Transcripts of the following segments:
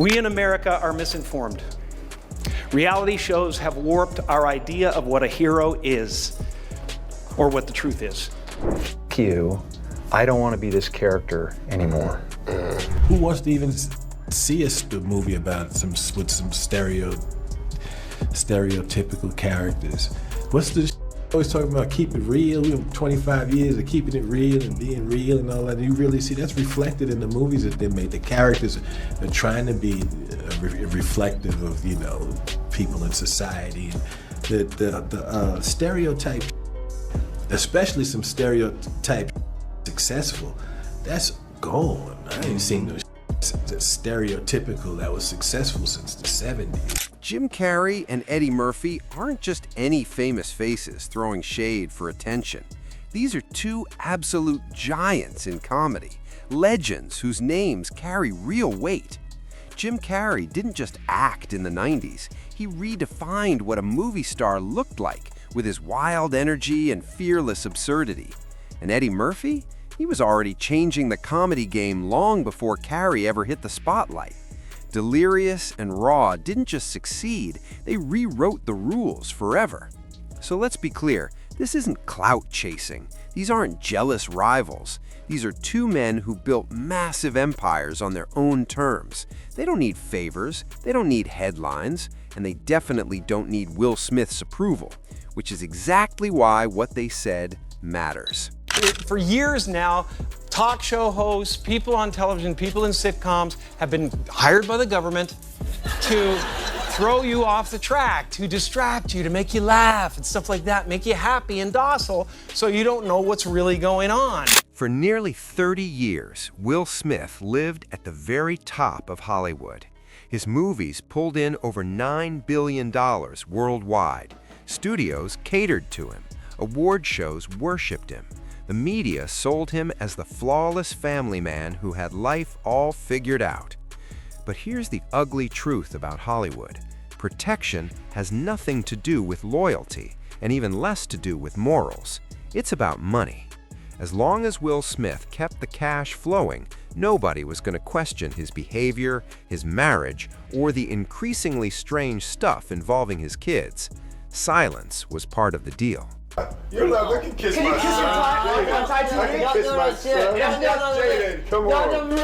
We in America are misinformed. Reality shows have warped our idea of what a hero is, or what the truth is. F you, I don't want to be this character anymore. Who wants to even see a movie about with some stereotypical characters? What's the always talking about keep it real? We have 25 years of keeping it real and being real and all that. And you really see that's reflected in the movies that they made. The characters are trying to be reflective of, you know, people in society. The stereotype, especially some stereotype successful, that's gone. I ain't seen no stereotypical that was successful since the 70s. Jim Carrey and Eddie Murphy aren't just any famous faces throwing shade for attention. These are two absolute giants in comedy, legends whose names carry real weight. Jim Carrey didn't just act in the 90s, he redefined what a movie star looked like with his wild energy and fearless absurdity. And Eddie Murphy? He was already changing the comedy game long before Carrey ever hit the spotlight. Delirious and Raw didn't just succeed, they rewrote the rules forever. So let's be clear, this isn't clout chasing. These aren't jealous rivals. These are two men who built massive empires on their own terms. They don't need favors, they don't need headlines, and they definitely don't need Will Smith's approval, which is exactly why what they said matters. For years now, talk show hosts, people on television, people in sitcoms have been hired by the government to throw you off the track, to distract you, to make you laugh and stuff like that, make you happy and docile so you don't know what's really going on. For nearly 30 years, Will Smith lived at the very top of Hollywood. His movies pulled in over $9 billion worldwide. Studios catered to him. Award shows worshipped him. The media sold him as the flawless family man who had life all figured out. But here's the ugly truth about Hollywood. Protection has nothing to do with loyalty, and even less to do with morals. It's about money. As long as Will Smith kept the cash flowing, nobody was going to question his behavior, his marriage, or the increasingly strange stuff involving his kids. Silence was part of the deal. You're like, look at kiss my son. I can kiss my son. Jaden, come on.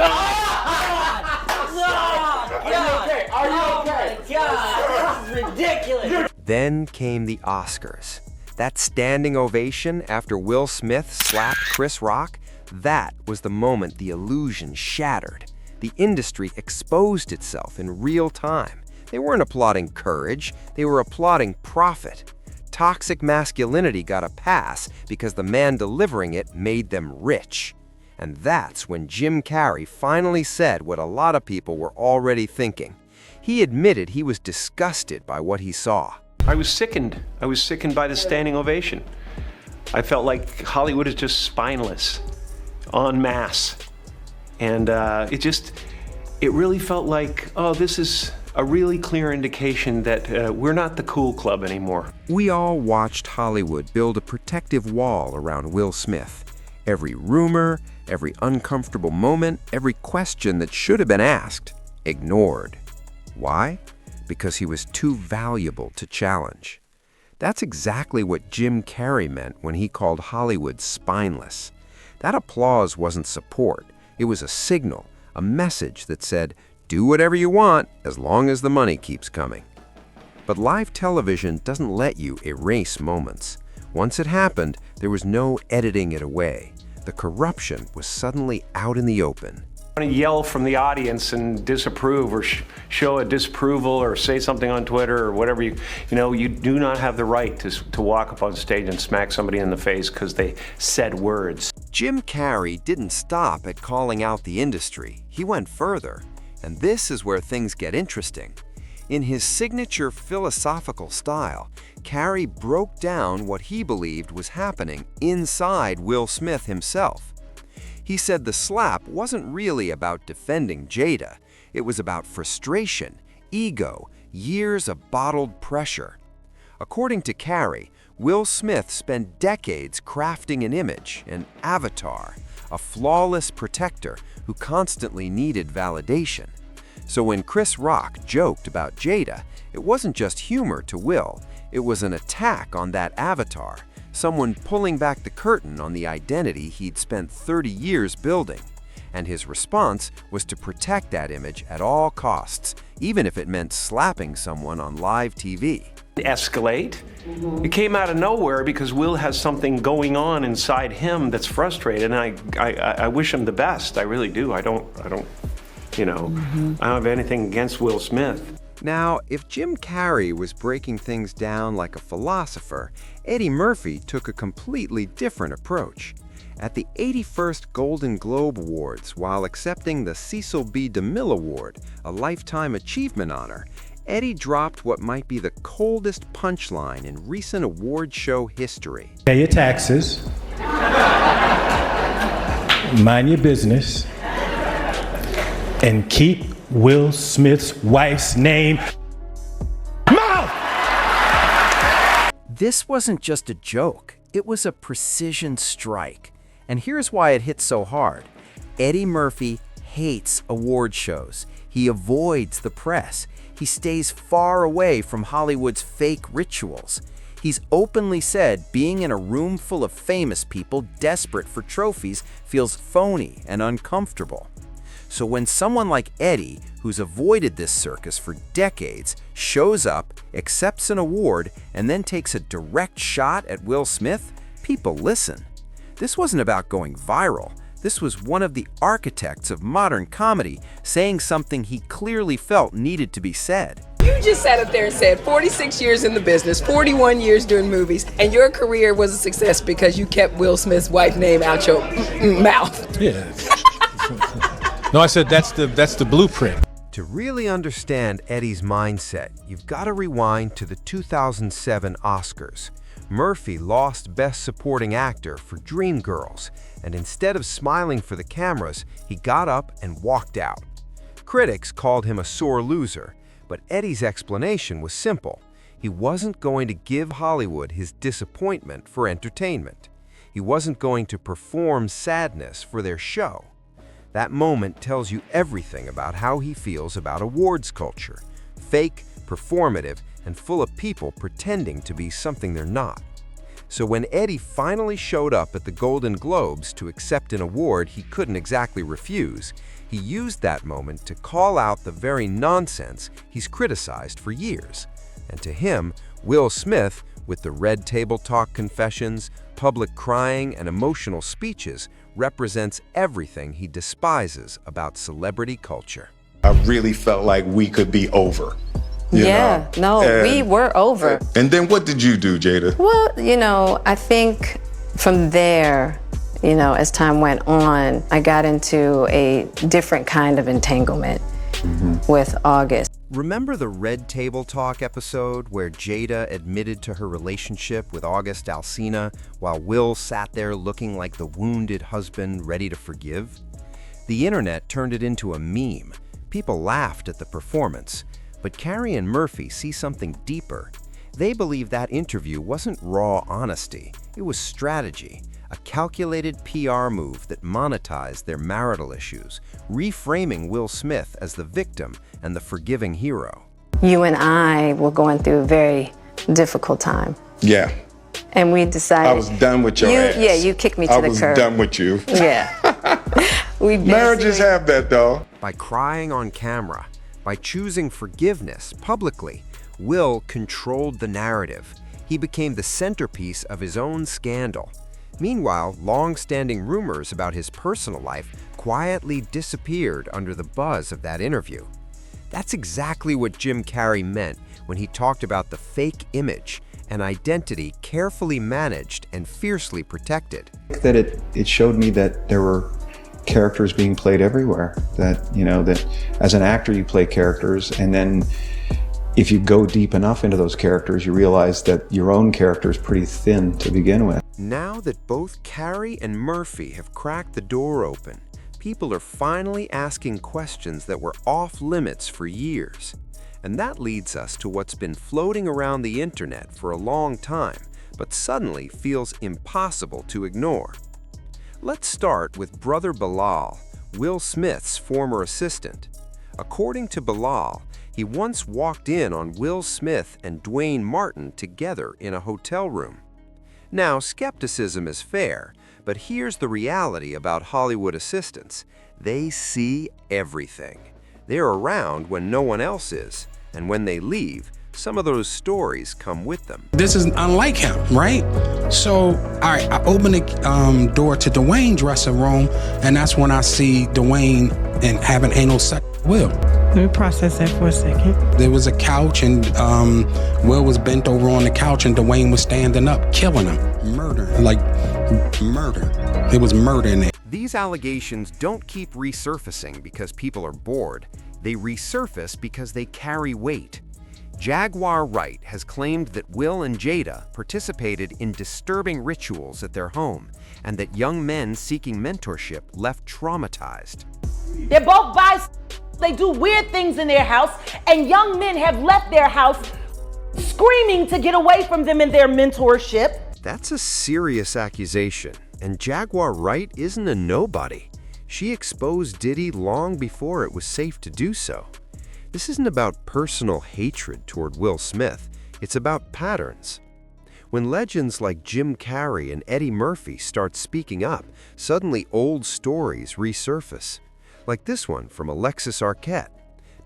Are you okay? God, this is ridiculous. Then came the Oscars. That standing ovation after Will Smith slapped Chris Rock, that was the moment the illusion shattered. The industry exposed itself in real time. They weren't applauding courage, they were applauding profit. Toxic masculinity got a pass because the man delivering it made them rich. And that's when Jim Carrey finally said what a lot of people were already thinking. He admitted he was disgusted by what he saw. I was sickened. I was sickened by the standing ovation. I felt like Hollywood is just spineless, en masse. And it really felt like, oh, this is a really clear indication that we're not the cool club anymore. We all watched Hollywood build a protective wall around Will Smith. Every rumor, every uncomfortable moment, every question that should have been asked, ignored. Why? Because he was too valuable to challenge. That's exactly what Jim Carrey meant when he called Hollywood spineless. That applause wasn't support. It was a signal, a message that said, do whatever you want as long as the money keeps coming. But live television doesn't let you erase moments. Once it happened, there was no editing it away. The corruption was suddenly out in the open. To yell from the audience and disapprove or show a disapproval or say something on Twitter or whatever, you do not have the right to walk up on stage and smack somebody in the face because they said words. Jim Carrey didn't stop at calling out the industry. He went further. And this is where things get interesting. In his signature philosophical style, Carrey broke down what he believed was happening inside Will Smith himself. He said the slap wasn't really about defending Jada. It was about frustration, ego, years of bottled pressure. According to Carrey, Will Smith spent decades crafting an image, an avatar, a flawless protector who constantly needed validation. So when Chris Rock joked about Jada, it wasn't just humor to Will, it was an attack on that avatar, someone pulling back the curtain on the identity he'd spent 30 years building. And his response was to protect that image at all costs, even if it meant slapping someone on live TV. Escalate. It came out of nowhere because Will has something going on inside him that's frustrated, and I wish him the best. I really do. I don't have anything against Will Smith. Now, if Jim Carrey was breaking things down like a philosopher, Eddie Murphy took a completely different approach. At the 81st Golden Globe Awards, while accepting the Cecil B. DeMille Award, a Lifetime Achievement honor, Eddie dropped what might be the coldest punchline in recent award show history. Pay your taxes, mind your business, and keep Will Smith's wife's name mouth! This wasn't just a joke, it was a precision strike. And here's why it hit so hard. Eddie Murphy hates award shows. He avoids the press. He stays far away from Hollywood's fake rituals. He's openly said being in a room full of famous people desperate for trophies feels phony and uncomfortable. So when someone like Eddie, who's avoided this circus for decades, shows up, accepts an award, and then takes a direct shot at Will Smith, people listen. This wasn't about going viral. This was one of the architects of modern comedy saying something he clearly felt needed to be said. You just sat up there and said 46 years in the business, 41 years doing movies, and your career was a success because you kept Will Smith's wife's name out your mouth. Yeah. No, I said that's the blueprint. To really understand Eddie's mindset, you've got to rewind to the 2007 Oscars. Murphy lost Best Supporting Actor for Dreamgirls, and instead of smiling for the cameras, he got up and walked out. Critics called him a sore loser, but Eddie's explanation was simple. He wasn't going to give Hollywood his disappointment for entertainment. He wasn't going to perform sadness for their show. That moment tells you everything about how he feels about awards culture. Fake, performative, and full of people pretending to be something they're not. So when Eddie finally showed up at the Golden Globes to accept an award he couldn't exactly refuse, he used that moment to call out the very nonsense he's criticized for years. And to him, Will Smith, with the Red Table Talk confessions, public crying, and emotional speeches, represents everything he despises about celebrity culture. I really felt like we could be over. You know? We were over. And then what did you do, Jada? Well, I think from there, as time went on, I got into a different kind of entanglement with August. Remember the Red Table Talk episode where Jada admitted to her relationship with August Alsina while Will sat there looking like the wounded husband ready to forgive? The internet turned it into a meme. People laughed at the performance. But Carrey and Murphy see something deeper. They believe that interview wasn't raw honesty, it was strategy, a calculated PR move that monetized their marital issues, reframing Will Smith as the victim and the forgiving hero. You and I were going through a very difficult time. Yeah. And we decided... I was done with your ass. Yeah, you kicked me to the curb. I was done with you. Yeah. Marriages have that, though. By crying on camera, by choosing forgiveness publicly, Will controlled the narrative. He became the centerpiece of his own scandal. Meanwhile, long-standing rumors about his personal life quietly disappeared under the buzz of that interview. That's exactly what Jim Carrey meant when he talked about the fake image, an identity carefully managed and fiercely protected. That it showed me that there were characters being played everywhere, that as an actor you play characters, and then if you go deep enough into those characters you realize that your own character is pretty thin to begin with. Now that both Carrey and Murphy have cracked the door open, people are finally asking questions that were off limits for years. And that leads us to what's been floating around the internet for a long time, but suddenly feels impossible to ignore. Let's start with brother Bilal, Will Smith's former assistant. According to Bilal, he once walked in on Will Smith and Dwayne Martin together in a hotel room. Now, skepticism is fair, but here's the reality about Hollywood assistants. They see everything. They're around when no one else is, and when they leave, some of those stories come with them. This is unlike him, right? So, all right, I open the door to Dwayne's dressing room, and that's when I see Dwayne and having anal sex with Will. Let me process that for a second. There was a couch, and Will was bent over on the couch, and Dwayne was standing up, killing him. Murder, like murder. It was murder in there. These allegations don't keep resurfacing because people are bored. They resurface because they carry weight. Jaguar Wright has claimed that Will and Jada participated in disturbing rituals at their home, and that young men seeking mentorship left traumatized. They're both they do weird things in their house, and young men have left their house screaming to get away from them in their mentorship. That's a serious accusation, and Jaguar Wright isn't a nobody. She exposed Diddy long before it was safe to do so. This isn't about personal hatred toward Will Smith, it's about patterns. When legends like Jim Carrey and Eddie Murphy start speaking up, suddenly old stories resurface. Like this one from Alexis Arquette.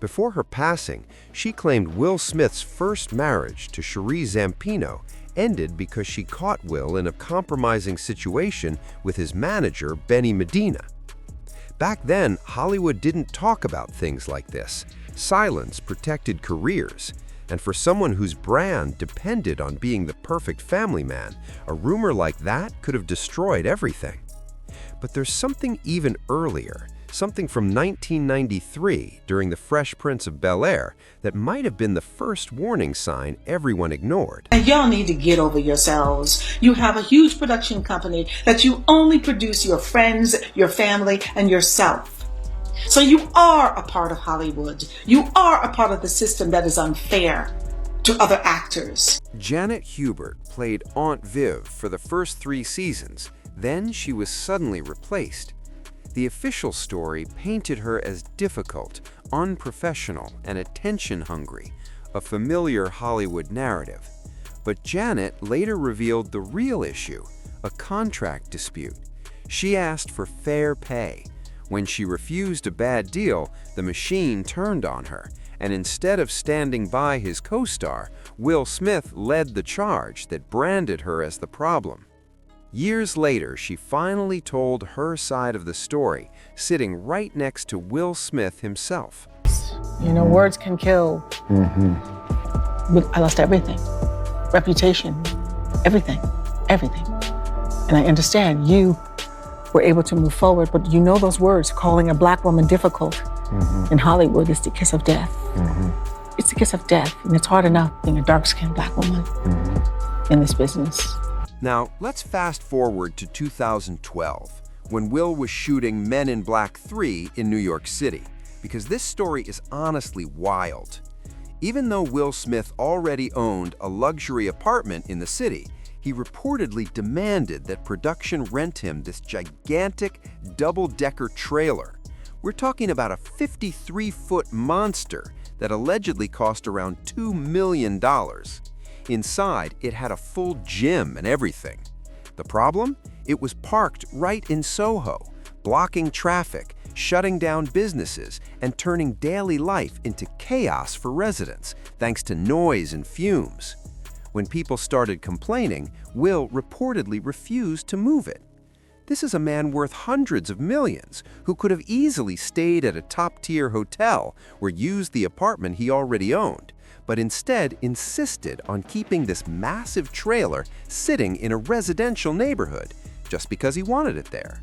Before her passing, she claimed Will Smith's first marriage to Cherie Zampino ended because she caught Will in a compromising situation with his manager, Benny Medina. Back then, Hollywood didn't talk about things like this. Silence protected careers, and for someone whose brand depended on being the perfect family man, a rumor like that could have destroyed everything. But there's something even earlier, something from 1993 during The Fresh Prince of Bel-Air that might have been the first warning sign everyone ignored. And y'all need to get over yourselves. You have a huge production company that you only produce your friends, your family, and yourself. So you are a part of Hollywood. You are a part of the system that is unfair to other actors. Janet Hubert played Aunt Viv for the first 3 seasons. Then she was suddenly replaced. The official story painted her as difficult, unprofessional, and attention-hungry, a familiar Hollywood narrative. But Janet later revealed the real issue, a contract dispute. She asked for fair pay. When she refused a bad deal, the machine turned on her, and instead of standing by his co-star, Will Smith led the charge that branded her as the problem. Years later, she finally told her side of the story, sitting right next to Will Smith himself. You know, words can kill. But I lost everything. Reputation, everything. And I understand you were able to move forward, but you know those words, calling a black woman difficult in Hollywood is the kiss of death. It's the kiss of death, and it's hard enough being a dark-skinned black woman in this business. Now, let's fast forward to 2012, when Will was shooting Men in Black 3 in New York City, because this story is honestly wild. Even though Will Smith already owned a luxury apartment in the city, he reportedly demanded that production rent him this gigantic double-decker trailer. We're talking about a 53-foot monster that allegedly cost around $2 million. Inside, it had a full gym and everything. The problem? It was parked right in Soho, blocking traffic, shutting down businesses, and turning daily life into chaos for residents, thanks to noise and fumes. When people started complaining, Will reportedly refused to move it. This is a man worth hundreds of millions who could have easily stayed at a top-tier hotel or used the apartment he already owned, but instead insisted on keeping this massive trailer sitting in a residential neighborhood just because he wanted it there.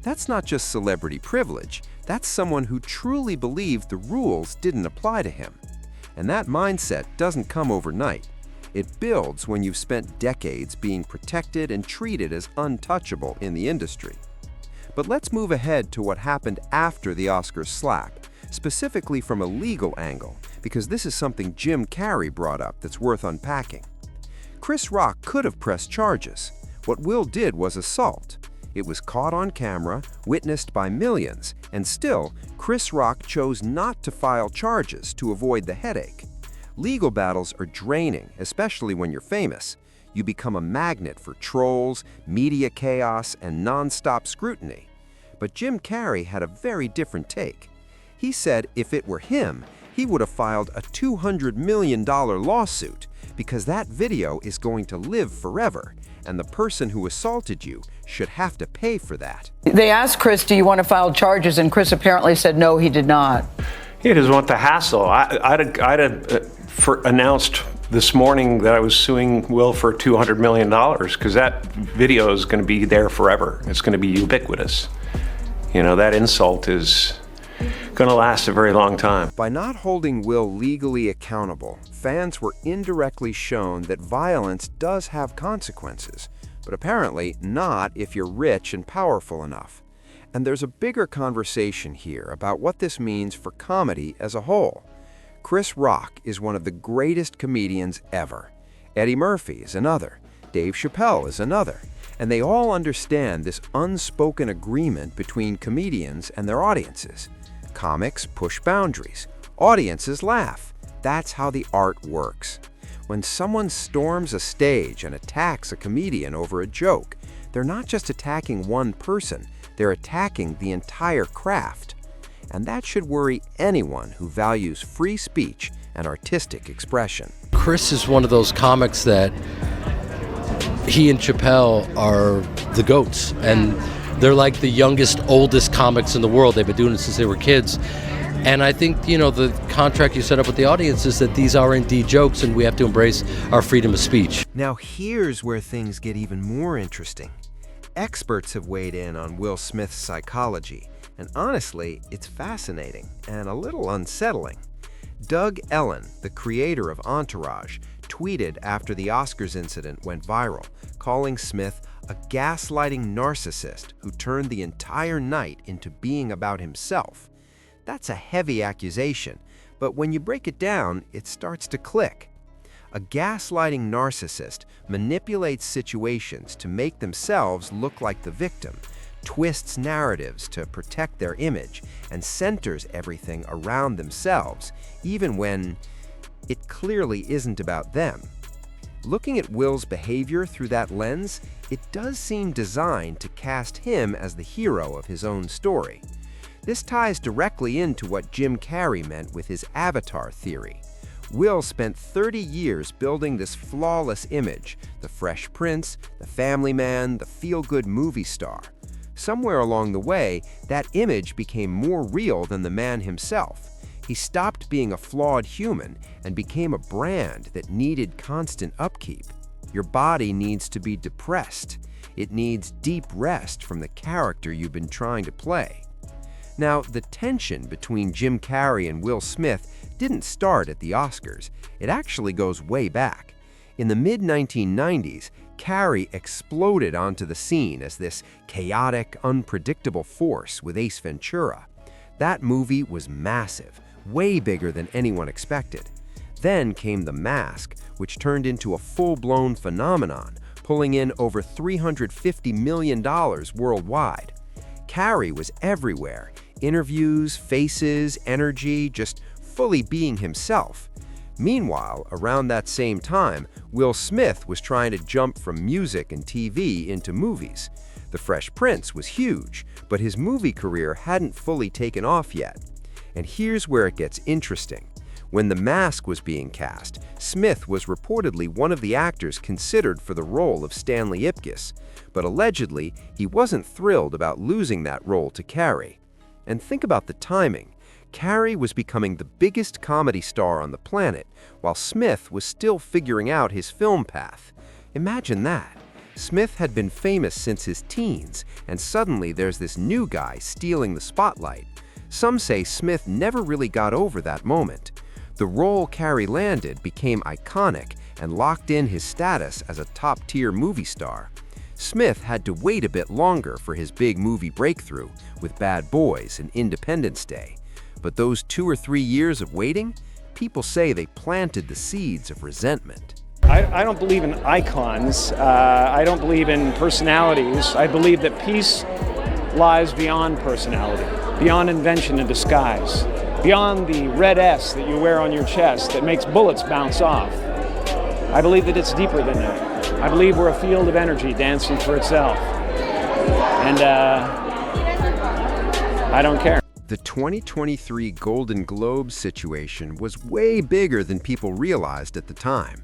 That's not just celebrity privilege, that's someone who truly believed the rules didn't apply to him. And that mindset doesn't come overnight. It builds when you've spent decades being protected and treated as untouchable in the industry. But let's move ahead to what happened after the Oscars slap, specifically from a legal angle, because this is something Jim Carrey brought up that's worth unpacking. Chris Rock could have pressed charges. What Will did was assault. It was caught on camera, witnessed by millions, and still, Chris Rock chose not to file charges to avoid the headache. Legal battles are draining, especially when you're famous. You become a magnet for trolls, media chaos, and non-stop scrutiny. But Jim Carrey had a very different take. He said if it were him, he would have filed a $200 million lawsuit because that video is going to live forever, and the person who assaulted you should have to pay for that. They asked Chris, do you want to file charges? And Chris apparently said no, he did not. He doesn't want the hassle. I'd announced this morning that I was suing Will for $200 million because that video is going to be there forever. It's going to be ubiquitous. You know, that insult is going to last a very long time. By not holding Will legally accountable, fans were indirectly shown that violence does have consequences, but apparently not if you're rich and powerful enough. And there's a bigger conversation here about what this means for comedy as a whole. Chris Rock is one of the greatest comedians ever. Eddie Murphy is another. Dave Chappelle is another. And they all understand this unspoken agreement between comedians and their audiences. Comics push boundaries. Audiences laugh. That's how the art works. When someone storms a stage and attacks a comedian over a joke, they're not just attacking one person, they're attacking the entire craft. And that should worry anyone who values free speech and artistic expression. Chris is one of those comics that he and Chappelle are the GOATs, and they're like the youngest, oldest comics in the world. They've been doing it since they were kids. And I think, you know, the contract you set up with the audience is that these are indeed jokes and we have to embrace our freedom of speech. Now here's where things get even more interesting. Experts have weighed in on Will Smith's psychology, and honestly, it's fascinating and a little unsettling. Doug Ellen, the creator of Outrage, tweeted after the Oscars incident went viral, calling Smith a gaslighting narcissist who turned the entire night into being about himself. That's a heavy accusation, but when you break it down, it starts to click. A gaslighting narcissist manipulates situations to make themselves look like the victim, twists narratives to protect their image, and centers everything around themselves, even when it clearly isn't about them. Looking at Will's behavior through that lens, it does seem designed to cast him as the hero of his own story. This ties directly into what Jim Carrey meant with his avatar theory. Will spent 30 years building this flawless image, the Fresh Prince, the family man, the feel-good movie star. Somewhere along the way, that image became more real than the man himself. He stopped being a flawed human and became a brand that needed constant upkeep. Your body needs to be depressed. It needs deep rest from the character you've been trying to play. Now, the tension between Jim Carrey and Will Smith didn't start at the Oscars. It actually goes way back. In the mid-1990s, Carrey exploded onto the scene as this chaotic, unpredictable force with Ace Ventura. That movie was massive, way bigger than anyone expected. Then came The Mask, which turned into a full-blown phenomenon, pulling in over $350 million worldwide. Carrey was everywhere. Interviews, faces, energy, just fully being himself. Meanwhile, around that same time, Will Smith was trying to jump from music and TV into movies. The Fresh Prince was huge, but his movie career hadn't fully taken off yet. And here's where it gets interesting. When The Mask was being cast, Smith was reportedly one of the actors considered for the role of Stanley Ipkiss, but allegedly, he wasn't thrilled about losing that role to Carrey. And think about the timing. Carrey was becoming the biggest comedy star on the planet, while Smith was still figuring out his film path. Imagine that. Smith had been famous since his teens, and suddenly there's this new guy stealing the spotlight. Some say Smith never really got over that moment. The role Carrey landed became iconic and locked in his status as a top-tier movie star. Smith had to wait a bit longer for his big movie breakthrough with Bad Boys and Independence Day. But those 2 or 3 years of waiting, people say they planted the seeds of resentment. I I don't believe in icons. I don't believe in personalities. I believe that peace lies beyond personality, beyond invention and disguise, beyond the red S that you wear on your chest that makes bullets bounce off. I believe that it's deeper than that. I believe we're a field of energy dancing for itself. And I don't care. The 2023 Golden Globe situation was way bigger than people realized at the time.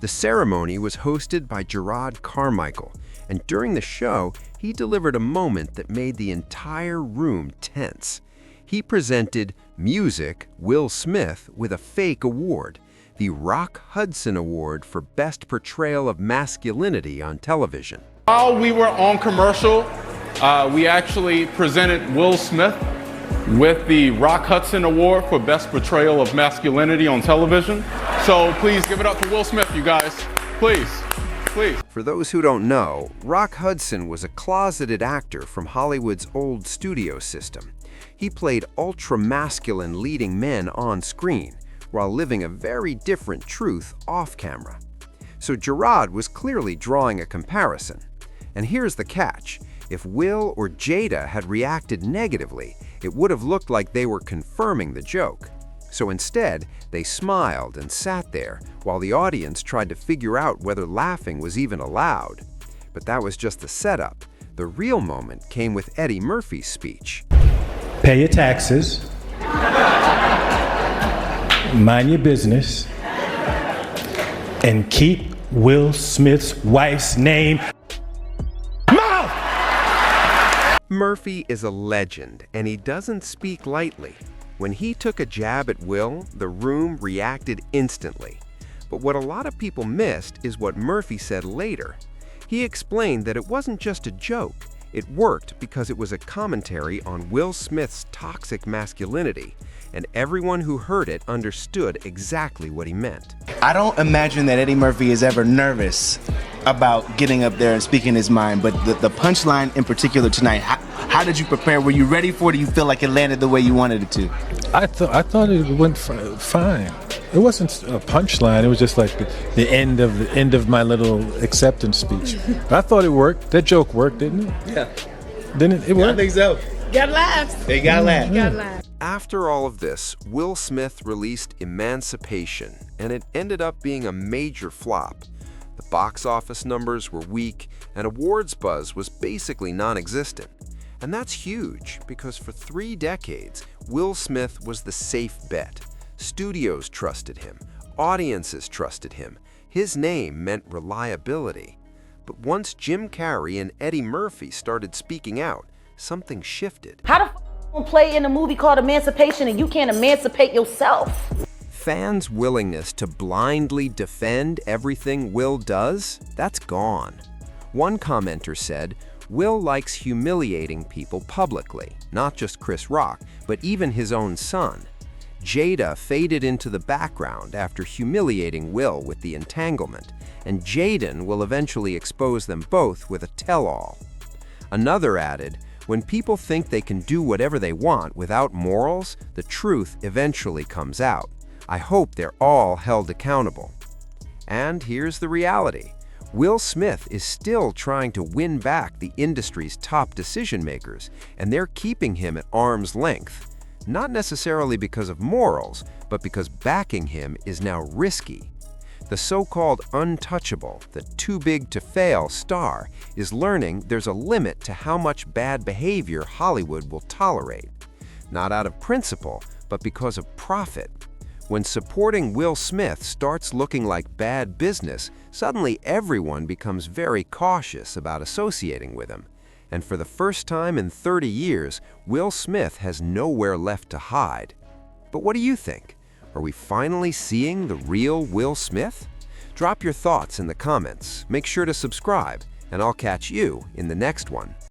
The ceremony was hosted by Gerard Carmichael, and during the show, he delivered a moment that made the entire room tense. He presented Music Will Smith with a fake award, the Rock Hudson Award for Best Portrayal of Masculinity on Television. While we were on commercial, we actually presented Will Smith with the Rock Hudson Award for Best Portrayal of Masculinity on Television. So please give it up for Will Smith, you guys. Please, please. For those who don't know, Rock Hudson was a closeted actor from Hollywood's old studio system. He played ultra-masculine leading men on screen, while living a very different truth off camera. So Gerard was clearly drawing a comparison. And here's the catch. If Will or Jada had reacted negatively, it would have looked like they were confirming the joke. So instead, they smiled and sat there while the audience tried to figure out whether laughing was even allowed. But that was just the setup. The real moment came with Eddie Murphy's speech. Pay your taxes. Mind your business. And keep Will Smith's wife's name. Murphy is a legend, and he doesn't speak lightly. When he took a jab at Will, the room reacted instantly. But what a lot of people missed is what Murphy said later. He explained that it wasn't just a joke. It worked because it was a commentary on Will Smith's toxic masculinity, and everyone who heard it understood exactly what he meant. I don't imagine that Eddie Murphy is ever nervous about getting up there and speaking his mind, but the punchline in particular tonight, how did you prepare? Were you ready for it? Do you feel like it landed the way you wanted it to? I thought it went fine. It wasn't a punchline. It was just like the end of my little acceptance speech. I thought it worked. That joke worked, didn't it? Yeah. Didn't it? It worked. I think so. Got laughs. They got laughs. Got laughs. After all of this, Will Smith released Emancipation, and it ended up being a major flop. The box office numbers were weak, and awards buzz was basically non-existent. And that's huge, because for 3 decades, Will Smith was the safe bet. Studios trusted him. Audiences trusted him. His name meant reliability. But once Jim Carrey and Eddie Murphy started speaking out, something shifted. How the play in a movie called Emancipation and you can't emancipate yourself? Fans' willingness to blindly defend everything Will does, that's gone. One commenter said, Will likes humiliating people publicly, not just Chris Rock, but even his own son. Jada faded into the background after humiliating Will with the entanglement, and Jaden will eventually expose them both with a tell-all. Another added, when people think they can do whatever they want without morals, the truth eventually comes out. I hope they're all held accountable. And here's the reality. Will Smith is still trying to win back the industry's top decision makers, and they're keeping him at arm's length. Not necessarily because of morals, but because backing him is now risky. The so-called untouchable, the too-big-to-fail star is learning there's a limit to how much bad behavior Hollywood will tolerate. Not out of principle, but because of profit. When supporting Will Smith starts looking like bad business, suddenly everyone becomes very cautious about associating with him. And for the first time in 30 years, Will Smith has nowhere left to hide. But what do you think? Are we finally seeing the real Will Smith? Drop your thoughts in the comments, make sure to subscribe, and I'll catch you in the next one.